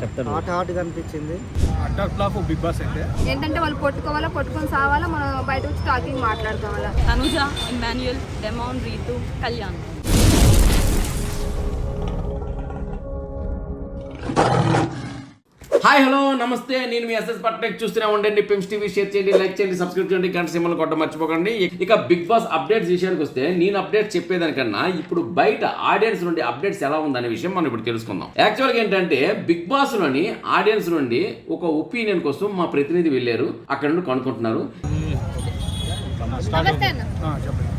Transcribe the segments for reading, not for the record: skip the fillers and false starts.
చెప్తారు హాట్గా అనిపించింది. అట్టర్ ఫ్లాప్ బిగ్ బాస్ అయితే ఏంటంటే వాళ్ళు కొట్టుకొని సావాలా, మనం బయట వచ్చి టాకింగ్ మాట్లాడుకోవాలా. Tanuja, Emmanuel, Demon, Ritu, Kalyan. Hi hello నమస్తే, నేను మీ ఎస్ఎస్ పట్నెక్. చూస్తూనే ఉండండి పిమ్స్ టీవీ. షేర్ చేయండి, లైక్ చేయండి, సబ్స్క్రైబ్ చేయండి, గంట సింబల్ కొట్టడం మర్చిపోకండి. ఇక బిగ్ బాస్ అప్డేట్స్ విషయానికి వస్తే, నేను అప్డేట్స్ చెప్పేదానికన్నా ఇప్పుడు బయట ఆడియన్స్ నుండి అప్డేట్స్ ఎలా ఉందనే విషయం మనం ఇప్పుడు తెలుసుకుందాం. యాక్చువల్గా ఏంటంటే బిగ్ బాస్ లోని ఆడియన్స్ నుండి ఒక ఒపీనియన్ కోసం మా ప్రతినిధి వెళ్ళారు, అక్కడ నుండి కనుక్కుంటున్నారు.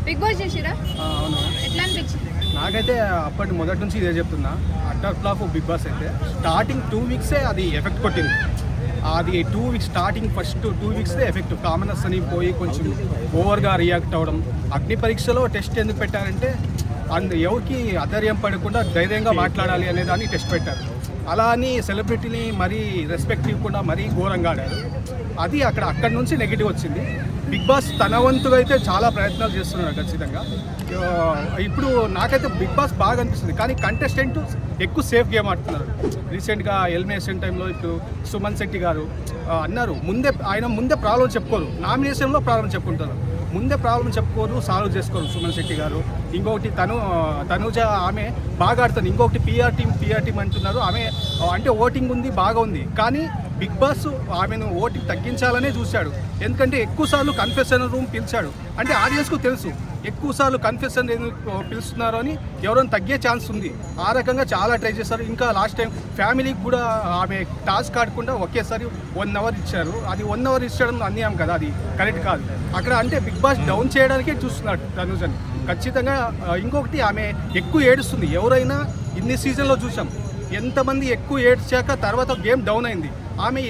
బిగ్ బాస్ చేసిరా? ఎట్లా అనిపించింది? నాకైతే అప్పటి మొదటి నుంచి ఇదే చెప్తున్నా, అట్టర్ ఫ్లాప్ బిగ్ బాస్ అయితే స్టార్టింగ్ 2 వీక్సే అది ఎఫెక్ట్ కొట్టింది. అది 2 వీక్స్ స్టార్టింగ్ ఫస్ట్ 2 వీక్స్దే ఎఫెక్ట్. కామనర్స్ అని పోయి కొంచెం ఓవర్గా రియాక్ట్ అవ్వడం. అగ్ని పరీక్షలో టెస్ట్ ఎందుకు పెట్టారంటే ఎవరికి అధైర్యం పడకుండా ధైర్యంగా మాట్లాడాలి అనే దాన్ని టెస్ట్ పెట్టారు. అలా అని సెలబ్రిటీని మరీ రెస్పెక్ట్ ఇవ్వకుండా మరీ ఘోరంగా ఆడారు. అది అక్కడి నుంచి నెగిటివ్ వచ్చింది. బిగ్ బాస్ తన వంతుగా అయితే చాలా ప్రయత్నాలు చేస్తున్నాడు ఖచ్చితంగా. ఇప్పుడు నాకైతే బిగ్ బాస్ బాగా అనిపిస్తుంది, కానీ కంటెస్టెంట్ ఎక్కువ సేఫ్ గేమ్ ఆడుతున్నారు. రీసెంట్గా ఎలిమినేషన్ టైంలో ఇప్పుడు సుమన్ శెట్టి గారు అన్నారు, ఆయన ముందే ప్రాబ్లం చెప్పుకోరు, నామినేషన్లో ప్రాబ్లం చెప్పుకుంటారు. ముందే ప్రాబ్లం చెప్పుకోరు, సాల్వ్ చేసుకోరు సుమన్ శెట్టి గారు. ఇంకొకటి తనుజ ఆమె బాగా ఆడుతుంది. ఇంకొకటి పిఆర్ టీమ్ అంటున్నారు. ఆమె అంటే ఓటింగ్ ఉంది, బాగా ఉంది, కానీ బిగ్ బాస్ ఆమెను ఓటింగ్ తగ్గించాలనే చూశాడు. ఎందుకంటే ఎక్కువసార్లు కన్ఫెషన్ రూమ్ పిలిచాడు. అంటే ఆడియన్స్కు తెలుసు ఎక్కువసార్లు కన్ఫెషన్ పిలుస్తున్నారు అని, ఎవరైనా తగ్గే ఛాన్స్ ఉంది. ఆ రకంగా చాలా ట్రై చేస్తారు. ఇంకా లాస్ట్ టైం ఫ్యామిలీకి కూడా ఆమె టాస్క్ ఆడకుండా ఒకేసారి 1 అవర్ ఇచ్చారు. అది 1 అవర్ ఇచ్చడం అన్యాయం కదా, అది కరెక్ట్ కాదు. అక్కడ అంటే బిగ్ బాస్ డౌన్ చేయడానికే చూస్తున్నాడు తనుజని ఖచ్చితంగా. ఇంకొకటి ఆమె ఎక్కువ ఏడుస్తుంది. ఎవరైనా ఇన్ని సీజన్లో చూసాం, ఎంతమంది ఎక్కువ ఏడ్చాక తర్వాత గేమ్ డౌన్ అయింది. ఆమె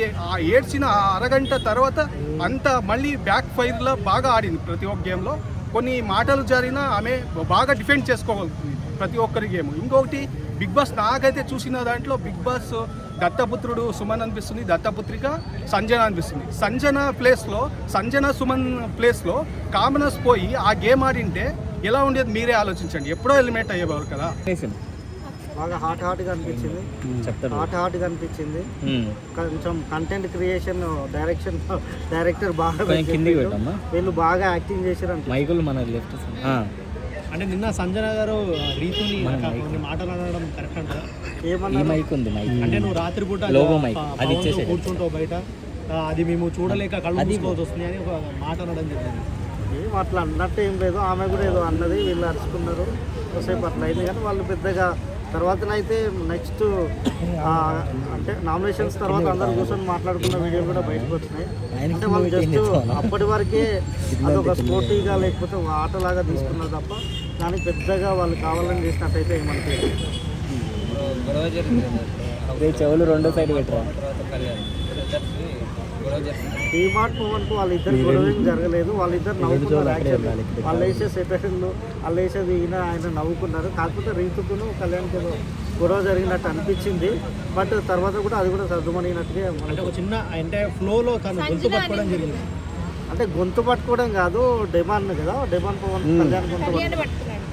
ఏడ్చిన అరగంట తర్వాత అంతా మళ్ళీ బ్యాక్ ఫైర్లో బాగా ఆడింది. ప్రతి ఒక్క గేమ్లో కొన్ని మాటలు జరిగినా ఆమె బాగా డిఫెండ్ చేసుకోగలుగుతుంది ప్రతి ఒక్కరి గేమ్. ఇంకొకటి బిగ్ బాస్ నాకైతే చూసిన దాంట్లో బిగ్ బాస్ దత్తపుత్రుడు సుమన్ అనిపిస్తుంది, దత్తపుత్రిక సంజన అనిపిస్తుంది. సంజన సుమన్ ప్లేస్లో కామనర్స్ పోయి ఆ గేమ్ ఆడింటే ఎలా ఉండేది మీరే ఆలోచించండి. ఎప్పుడో ఎలిమినేట్ అయ్యేవారు కదా. బాగా హాట్గా అనిపించింది. చెప్తారు హాట్గా అనిపించింది. కొంచెం కంటెంట్ క్రియేషన్ డైరెక్టర్ బాగా వీళ్ళు బాగా యాక్టింగ్ చేశారు. మైకులు మన లెఫ్ట్ అంటే నిన్న సంజన గారు రీతుని మాటలు అనడం కరెక్ట్ అంటారా? ఏమన్నా మైక్ ఉంది, మైక్ అంటే నువ్వు రాత్రిపూట అది కూర్చుంటావు బయట, అది మేము చూడలేక కళ్ళు మూసుకోవాల్సి వస్తుంది అని ఒక మాట అనడం జరిగింది. ఏం అట్లా అన్నట్టు ఏం లేదు. ఆమె కూడా ఏదో అన్నది, వీళ్ళు అరుచుకున్నారు కొద్దిసేపు అట్లా అయింది. కానీ వాళ్ళు పెద్దగా తర్వాతనైతే నెక్స్ట్ అంటే నామినేషన్స్ తర్వాత అందరూ కూర్చొని మాట్లాడుకున్న వీడియోలు కూడా బయటకు వచ్చినాయి. అంటే వాళ్ళు జస్ట్ అప్పటి వరకే అదొక స్పోర్టీగా లేకపోతే ఆటలాగా తీసుకున్నారు తప్ప దానికి పెద్దగా వాళ్ళు కావాలని చేసినట్టయితే ఏమనిపించలేదు. చెవులు రెండో సైడ్ పెట్టరా. డిమార్ట్ మూమెంట్కు వాళ్ళిద్దరు గొడవ ఏం జరగలేదు. వాళ్ళిద్దరు నవ్వుకున్నారు. యాక్చువల్లీ వాళ్ళు వేసే సెటర్లు వాళ్ళు వేసేది ఆయన నవ్వుకున్నారు. కాకపోతే రీతుకును కళ్యాణ్కి గొడవ జరిగినట్టు అనిపించింది. బట్ తర్వాత కూడా అది కూడా సర్దుమణినట్టుగా అంటే ఒక చిన్న అంటే ఫ్లోలో గొంతు పట్టుకోవడం జరిగింది. అంటే గొంతు పట్టుకోవడం కాదు, డెమాన్ కదా, డెమాన్ పవన్ కళ్యాణ్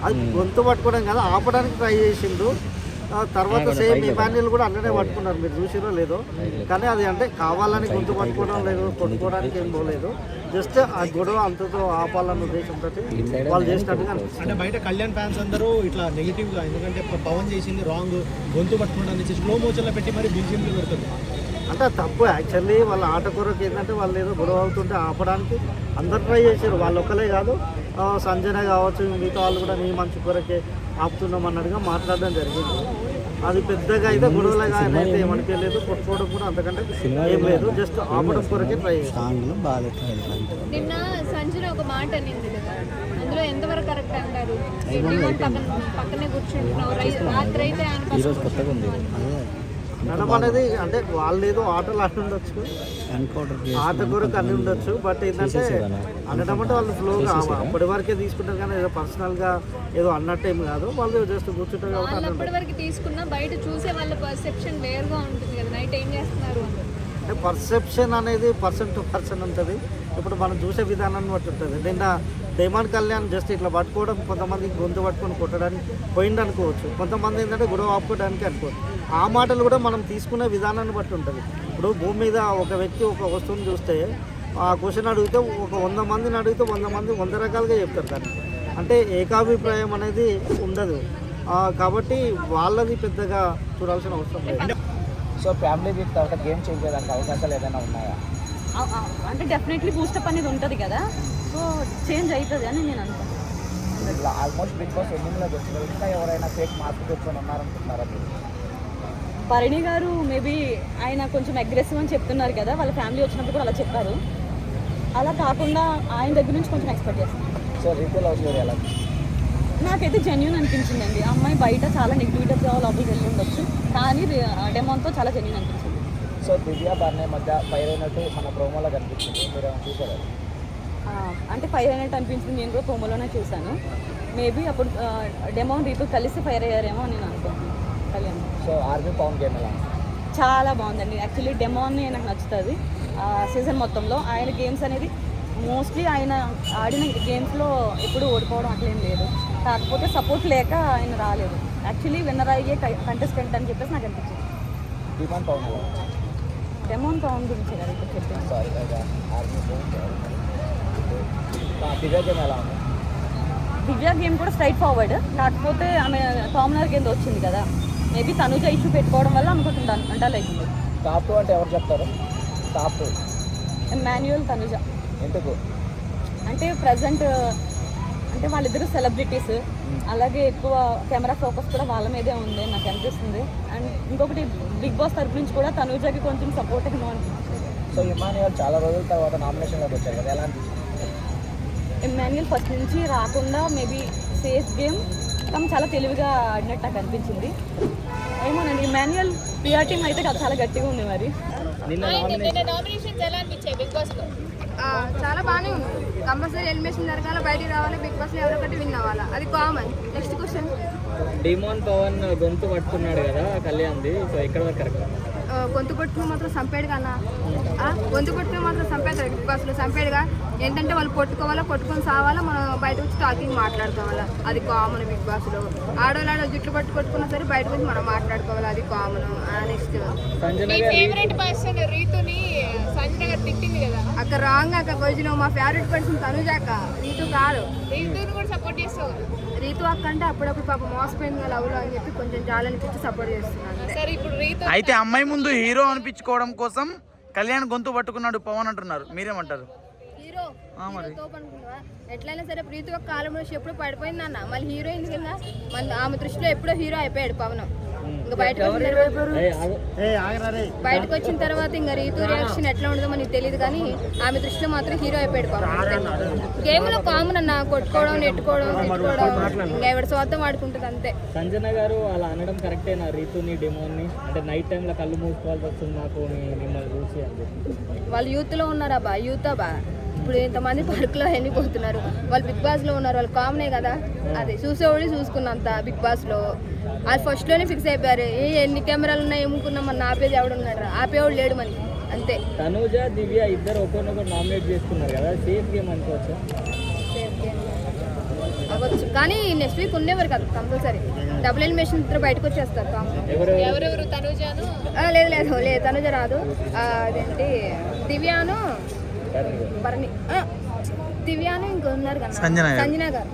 అది గొంతు పట్టుకోవడం కాదు, ఆపడానికి ట్రై చేసిండు. తర్వాత సేమ్ ఇమాన్యుయల్ కూడా అన్ననే పట్టుకున్నారు, మీరు చూసిరో లేదో. కానీ అది అంటే కావాలని గొంతు పట్టుకోవడం లేదు, కొట్టుకోవడానికి ఏం పోలేదు. జస్ట్ ఆ గొడవ అంతతో ఆపాలన్న ఉద్దేశంతో వాళ్ళు చేసినట్టుగా అంటే బయట కళ్యాణ్ ఫ్యాన్స్ అందరూ ఇట్లా నెగిటివ్గా, ఎందుకంటే పవన్ చేసింది రాంగ్, గొంతు పట్టుకోవడానికి స్లో మోషన్లో పెట్టి మరి బీజిఎంలు పెడుతుంది. అంటే తప్పు. యాక్చువల్లీ వాళ్ళ ఆట కొరకు ఏంటంటే వాళ్ళు ఏదో గొడవ అవుతుంటే ఆపడానికి అందరు ట్రై చేశారు. వాళ్ళు ఒక్కలే కాదు, సంజన కావచ్చు, మిగతా వాళ్ళు కూడా నీ మంచి కొరకే ఆపుతున్నాం అన్నట్టుగా మాట్లాడడం జరిగింది. అది పెద్దగా అయితే గొడవలుగా అయితే ఏమనిపించలేదు. కొట్టుకోవడం కూడా అంతకంటే ఏం లేదు, జస్ట్ ఆపడం కొరకే ట్రై చేస్తాను. నిన్న సంజన ఒక మాట అనింది కదా, అందులో ఎంతవరకు కరెక్ట్ అంటారు? పక్కనే కూర్చుంటున్నావు, రాత్రి అయితే అనడం అనేది అంటే వాళ్ళు ఏదో ఆటలు ఆడి ఉండొచ్చు, ఆట కొరకు అన్ని ఉండొచ్చు. బట్ ఏంటంటే అనడం అంటే వాళ్ళు ఫ్లోగా అప్పటి వరకే తీసుకుంటారు, కానీ ఏదో పర్సనల్గా ఏదో అన్నట్టు ఏం కాదు. వాళ్ళు జస్ట్ కూర్చుంటారు కాబట్టి అప్పటి వరకు తీసుకున్నా బయట చూసే వాళ్ళ పర్సెప్షన్ వేరుగా ఉంటుంది కదా. నైట్ ఏం చేస్తున్నారు అంటే పర్సెప్షన్ అనేది పర్సన్ టు పర్సన్ ఉంటుంది. ఇప్పుడు మనం చూసే విధానాన్ని బట్టి ఉంటుంది. నిన్న డైమండ్ కళ్యాణ్ జస్ట్ ఇట్లా పట్టుకోవడం, కొంతమంది గొంతు పట్టుకొని కొట్టడానికి పోయింది అనుకోవచ్చు, కొంతమంది ఏంటంటే గొడవ ఆపుకోవడానికి అనుకోవచ్చు. ఆ మాటలు కూడా మనం తీసుకునే విధానాన్ని బట్టి ఉంటుంది. ఇప్పుడు భూమి మీద ఒక వ్యక్తి ఒక వస్తువుని చూస్తే ఆ క్వశ్చన్ అడిగితే ఒక 100 మందిని అడిగితే 100 మంది 100 రకాలుగా చెప్తారు దాన్ని. అంటే ఏకాభిప్రాయం అనేది ఉండదు. కాబట్టి వాళ్ళది పెద్దగా చూడాల్సిన అవసరం లేదు. సో ఫ్యామిలీ వీక్ తర్వాత గేమ్ చేంజ్ చేయడానికి అవకాశాలు ఏదైనా ఉన్నాయా? అంటే డెఫినెట్లీ బూస్టప్ అనేది ఉంటుంది కదా, సో చేంజ్ అవుతుంది అని నేను అనుకుంటున్నాను. ఆల్మోస్ట్ బిగ్ బాస్ ఎండింగ్లోకి వచ్చింది, ఇంకా ఎవరైనా ఫేక్ మార్క్ తెచ్చుకొని ఉన్నారనుకుంటున్నారా మీరు? భరణి గారు మేబీ ఆయన కొంచెం అగ్రెసివ్ అని చెప్తున్నారు కదా, వాళ్ళ ఫ్యామిలీ వచ్చినప్పుడు కూడా అలా చెప్పారు. అలా కాకుండా ఆయన దగ్గర నుంచి కొంచెం ఎక్స్పెక్ట్ చేస్తాను. సో రీతి లవ్ స్టోరీ ఎలా? నాకైతే జెన్యూన్ అనిపించిందండి. ఆ అమ్మాయి బయట చాలా నెగిటివిటీగా లోపలికి వెళ్ళి ఉండొచ్చు, కానీ డెమోన్తో చాలా జెన్యూన్ అనిపించింది. సో దివ్య బర్నే మధ్య ఫైర్ అయినట్టు మన ప్రోమోలో కనిపించింది, మీరు చూసారు? అంటే ఫైర్ అయినట్టు అనిపించింది, నేను కూడా ప్రోమోలోనే చూశాను. మేబీ అప్పుడు డెమోన్ రీతు కలిసి ఫైర్ అయ్యారేమో అని నేను అనుకుంటున్నాను. Kalyan so army Pawan game ఎలా? చాలా బాగుందండి. యాక్చువల్లీ డెమోన్ నాకు నచ్చుతుంది సీజన్ మొత్తంలో. ఆయన గేమ్స్ అనేది మోస్ట్లీ ఆయన ఆడిన గేమ్స్లో ఎప్పుడు ఓడిపోవడం అట్లేం లేదు, కాకపోతే సపోర్ట్ లేక ఆయన రాలేదు. యాక్చువల్లీ విన్నర్ అయ్యే కంటెస్టెంట్ అని చెప్పేసి నాకు అనిపించింది. డిమాండ్ పవన్ ఎలా? డెమోన్ పవన్ గురించి కదా ఇప్పుడు చెప్పాను. సారీ ఆర్మీ దివ్య గేమ్ ఎలా ఉంది? దివ్య గేమ్ కూడా స్ట్రైట్ ఫార్వర్డ్, కాకపోతే ఆమె కామనర్ కింద వచ్చింది కదా, మేబీ తనుజ ఇష్యూ పెట్టుకోవడం వల్ల ఆమె కొంచెం అంటాలు అవుతుంది. టాప్ 2 అంటే ఎవరు చెప్తారు? Top 2 manual, Tanuja. ఎందుకు? అంటే ప్రజెంట్ అంటే వాళ్ళిద్దరు సెలబ్రిటీస్, అలాగే ఎక్కువ కెమెరా ఫోకస్ కూడా వాళ్ళ మీదే ఉంది నాకు అనిపిస్తుంది. అండ్ ఇంకొకటి బిగ్ బాస్ తరపు నుంచి కూడా తనుజకి కొంచెం సపోర్ట్ ఏమో అనిపిస్తుంది. సో ఇమాన్యుయల్ చాలా రోజుల తర్వాత నామినేషన్లోకి వచ్చారు కదా, ఎలా అనిపిస్తుంది? ఇమాన్యుయల్ ఫస్ట్ నుంచి రాకుండా మేబీ సేఫ్ గేమ్ తను చాలా తెలివిగా ఆడినట్టు నాకు అనిపించింది. ఏమోనండి, ఇమాన్యుయల్ పిఆర్ టీమ్ అయితే చాలా గట్టిగా ఉంది. మరి నామినేషన్స్ ఎలా అనిపించాయి బిగ్ బాస్ లో? చాలా బాగానే ఉంది. కంపల్సరీ ఎలిమినేషన్ జరగాలి, బయటికి రావాలి, బిగ్ బాస్లో ఎవరో ఒకటి విన్ అవ్వాలి, అది common. Next question. Demand Pawan గొంతు పట్టుకున్నాడు కదా కళ్యాణ్ది, సో ఎక్కడ వరకు కరెక్ట్? గొంతు కొట్టుకుని మాత్రం చంపాడు కన్నా, గొంతు కొట్టుకుని మాత్రం చంపేస్తారు బిగ్ బాస్లో. చంపాడుగా ఏంటంటే వాళ్ళు కొట్టుకొని సావాలా, మనం బయట వచ్చి టాకింగ్ మాట్లాడుకోవాలా, అది కామన్ బిగ్ బాస్లో. ఆడవాళ్ళు జుట్లు కొట్టుకున్నా సరే బయట వచ్చి మనం మాట్లాడుకోవాలి, అది కామన్. నెక్స్ట్ ఫేవరెట్ పర్సన్ రీతుని సంజన గారు తిట్టింది కదా, అక్కడ రాంగ్ అక్క కొంచెం మా ఫేవరెట్ పర్సన్ తనుజాక, రీతు కాదు. రీతుని కూడా సపోర్ట్ చేస్తావు? రీతు అక్క అంటే అప్పుడప్పుడు పాప మోసపోయింది కదా లవ్లో అని చెప్పి కొంచెం జాలనిపించి సపోర్ట్ చేస్తున్నాను. సరే ఇప్పుడు రీతు అయితే అమ్మాయి ముందు హీరో అనిపించుకోవడం కోసం కళ్యాణ్ గొంతు పట్టుకున్నాడు పవన్ అంటున్నారు, మీరేమంటారు? హీరో తోపు అనుకున్నావా? ఎట్లయినా సరే ప్రీతి ఒక కాలం నుంచి ఎప్పుడు పడిపోయింది అన్న, మళ్ళీ హీరో ఎందుకన్నా మళ్ళీ ఆమె దృష్టిలో ఎప్పుడో హీరో అయిపోయాడు పవన్. ఇంకా బయటకు వచ్చిన తర్వాత ఇంకా రీతు రియాక్షన్ ఎట్లా ఉండదో మనకి తెలియదు, కానీ ఆమె దృష్టిలో మాత్రం హీరో అయిపోయాడు పవన్. గేమ్ లో కామన్ అన్న, కొట్టుకోవడం, నెట్టుకోవడం, తిట్టుకోవడం, ఇంకా ఎవరి స్వార్థం వాడుకుంటుంది అంతే. సంజన గారు అలా అనడం కరెక్టేనా రీతుని డెమోని? అంటే నైట్ టైంలో కళ్ళు మూసుకోవాల్సి వస్తుంది నాకు మిమ్మల్ని చూసి అని చెప్పి. వాళ్ళు యూత్ లో ఉన్నారా బా, యూత్ బా. ఇప్పుడు ఇంతమంది పార్కులో వెళ్ళిపోతున్నారు, వాళ్ళు బిగ్ బాస్ లో ఉన్నారు, వాళ్ళు కామనే కదా. అదే చూసేవాళ్ళు చూసుకున్నంత బిగ్ బాస్ లో వాళ్ళు ఫస్ట్ లోనే ఫిక్స్ అయిపోయారు. ఎన్ని కెమెరాలు ఉన్నాయి ఏముకున్నాం, మన ఆపేది ఎవడున్నాడు, ఆపేవాడు లేడు మనకి అంతే. తనుజ దివ్య ఇద్దరు ఒకరినొకరు నామినేట్ చేసుకున్నారు కదా, సేఫ్ గేమ్ అనుకోవచ్చు? అవ్వచ్చు, కానీ నెక్స్ట్ వీక్ ఉండేవారు కదా కంపల్సరీ. డబుల్ ఎలిమినేషన్ ఇద్దరు బయటకు వచ్చేస్తారు. ఎవరెవరు? తనుజాను? లేదు తనుజ రాదు. అదేంటి దివ్యాను, భరణి, దివ్యాను ఇంకా ఉన్నారు కదా సంజన గారు,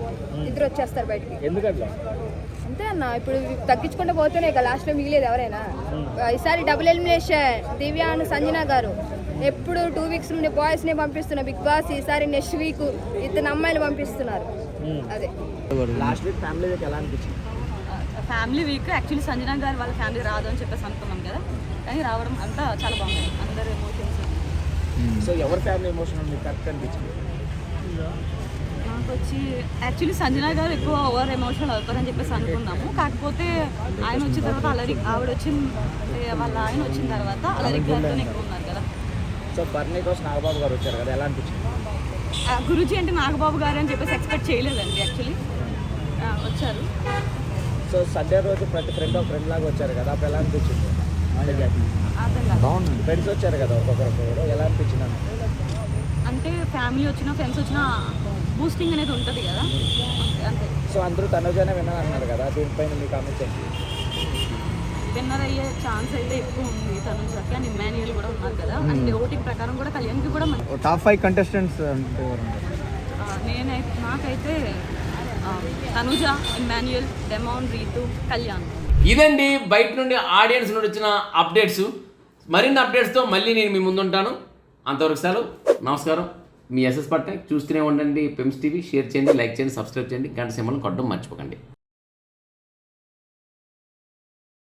ఇద్దరు వచ్చేస్తారు బయటికి. ఎందుకట్లా? అంతే అన్న, ఇప్పుడు తగ్గించుకుంటూ పోతేనే ఇక లాస్ట్లో మిగిలేదు ఎవరైనా. ఈసారి డబుల్ ఎలిమినేషన్ దివ్యాను, సంజన గారు. ఎప్పుడు 2 వీక్స్ నుండి బాయ్స్నే పంపిస్తున్నారు బిగ్ బాస్, ఈసారి నెక్స్ట్ వీక్ ఇద్దరు అమ్మాయిలు పంపిస్తున్నారు. అదే లాస్ట్ వీక్ ఫ్యామిలీ వీక్ ఎలా అనిపించింది? ఫ్యామిలీ వీక్ యాక్చువల్లీ సంజన గారు వాళ్ళ ఫ్యామిలీ రాదు అని చెప్పేసి అనుకున్నాం కదా, కానీ రావడం అంతా చాలా బాగుంది. అందరు ఎమోషన్స్. సో ఎవరి ఫ్యామిలీ ఎమోషన్ మీకు కరెక్ట్ అనిపించింది? నాకు వచ్చి యాక్చువల్లీ సంజన గారు ఎక్కువ ఓవర్ ఎమోషనల్ అవుతారని చెప్పేసి అనుకున్నాము, కాకపోతే ఆయన వచ్చిన తర్వాత ఆవిడ వచ్చిన వాళ్ళ ఆయన వచ్చిన తర్వాత అలరి గారితో ఎక్కువ ఉన్నారు కదా. సో బర్నీ కోసం నాగబాబు గారు వచ్చారు కదా, ఎలా అనిపించింది? గురూజీ అంటే నాగబాబు గారు అని చెప్పేసి ఎక్స్పెక్ట్ చేయలేదండి యాక్చువల్లీ, వచ్చారు. సో సండే రోజు ప్రతి ఫ్రెండ్ ఒక ఫ్రెండ్ లాగా వచ్చారు కదా, అప్పుడు ఎలా అనిపించింది? బాగుంది. ఫ్రెండ్స్ వచ్చారు కదా ఒక్కొక్కరు, ఎలా అనిపించింది? అంటే ఫ్యామిలీ వచ్చినా ఫ్రెండ్స్ వచ్చినా బూస్టింగ్ అనేది ఉంటుంది కదా అంతే. సో అందరూ తనుజానే విన్నర్ అన్నారు కదా, దీనిపైన మీ కామెంట్స్ ఏంటి? విన్నర్ అయ్యే ఛాన్స్ అయితే ఎక్కువ ఉంది తనుజకి, అండ్ ఇమాన్యుయల్ కూడా ఉన్నారు కదా, అండ్ ఓటింగ్ ప్రకారం కూడా కళ్యాణ్కి కూడా టాప్ 5 కంటెస్టెంట్స్ నాకైతే తనుజ, ఇమాన్యుయల్, డెమాన్, రీతు, కళ్యాణ్. ఇదండి బయట నుండి ఆడియన్స్ నుండి వచ్చిన అప్డేట్స్. మరిన్ని అప్డేట్స్తో మళ్ళీ నేను మీ ముందుంటాను. అంతవరకు సెలవు, నమస్కారం. మీ ఎస్ఎస్ పట్నాయక్. చూస్తూనే ఉండండి పెమ్స్ టీవీ. షేర్ చేయండి, లైక్ చేయండి, సబ్స్క్రైబ్ చేయండి, గంట సింబల్ని కొట్టడం మర్చిపోకండి.